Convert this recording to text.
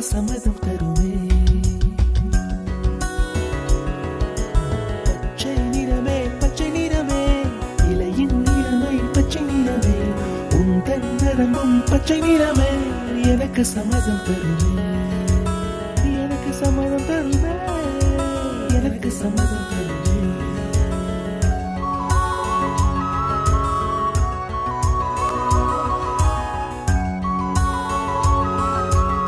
சம்மதம் தருமே. பச்சை நிறமே பச்சை நிறமே, இலையின் நிறமை பச்சை நிறமே, உந்தன் நிறமும் பச்சை நிறமே, எனக்கு சம்மதம் தருமே, எனக்கு சம்மதம் தருமே, எனக்கு சம்மதம் தருமே.